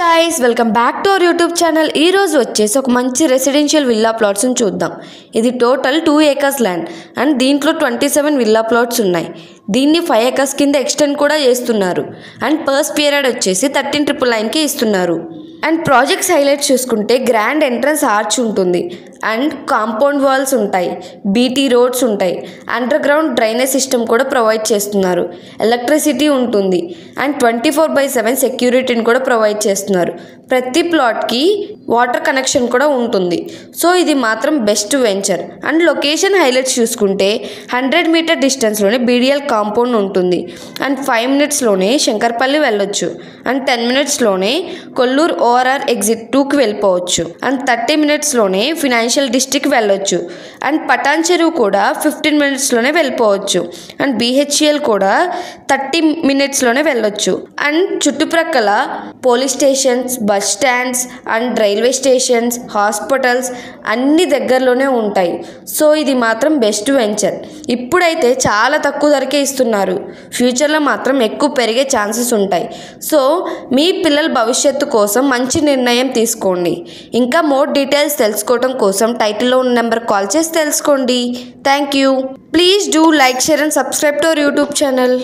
guys, welcome back to our YouTube channel. ఈ రోజు వచ్చేసి ఒక మంచి రెసిడెన్షియల్ విల్లా ప్లాట్స్ ని చూద్దాం. ఇది టోటల్ 2 acres ల్యాండ్ అండ్ దీంట్లో 27 విల్లా ప్లాట్స్ ఉన్నాయి. దీన్ని 5 acres కింద ఎక్స్టెండ్ కూడా చేస్తున్నారు అండ్ పర్స్ పీరియడ్ వచ్చేసి 13,999 కి ఇస్తున్నారు. అండ్ ప్రాజెక్ట్స్ హైలైట్స్ చూసుకుంటే గ్రాండ్ ఎంట్రన్స్ ఆర్చ్ ఉంటుంది అండ్ కాంపౌండ్ వాల్స్ ఉంటాయి, బీటీ రోడ్స్ ఉంటాయి, అండర్ గ్రౌండ్ డ్రైనేజ్ సిస్టమ్ కూడా ప్రొవైడ్ చేస్తున్నారు, ఎలక్ట్రిసిటీ ఉంటుంది అండ్ 24/7 సెక్యూరిటీని కూడా ప్రొవైడ్ చేస్తున్నారు. ప్రతి ప్లాట్కి వాటర్ కనెక్షన్ కూడా ఉంటుంది. సో ఇది మాత్రం best venture. And location highlights చూసుకుంటే 100 మీటర్ డిస్టెన్స్లోనే బీడిఎల్ కాంపౌండ్ ఉంటుంది అండ్ 5 minutesలోనే శంకర్పల్లి వెళ్ళొచ్చు అండ్ 10 minutesలోనే కొల్లూరు ఓఆర్ఆర్ ఎగ్జిట్ 2కి వెళ్ళిపోవచ్చు అండ్ 30 minutesలోనే ఫినాన్షియల్ డిస్ట్రిక్ట్ వెళ్ళొచ్చు అండ్ పటాన్ చెరువు కూడా 15 minutesలోనే వెళ్ళిపోవచ్చు అండ్ బీహెచ్ఎల్ కూడా 30 minutesలోనే వెళ్ళొచ్చు. అండ్ చుట్టుప్రక్కల police stations, bus stands and railway stations, hospitals అన్ని దగ్గరలోనే ఉంటాయి. సో ఇది మాత్రం బెస్ట్ వెంచర్. ఇప్పుడైతే చాలా తక్కువ ధరకే ఇస్తున్నారు, ఫ్యూచర్లో మాత్రం ఎక్కువ పెరిగే ఛాన్సెస్ ఉంటాయి. సో మీ పిల్లల భవిష్యత్తు కోసం మంచి నిర్ణయం తీసుకోండి. ఇంకా మోర్ డీటెయిల్స్ తెలుసుకోవడం కోసం టైటిల్లో ఉన్న నెంబర్ కాల్ చేసి తెలుసుకోండి. Thank you. Please do like, share and subscribe to our YouTube channel.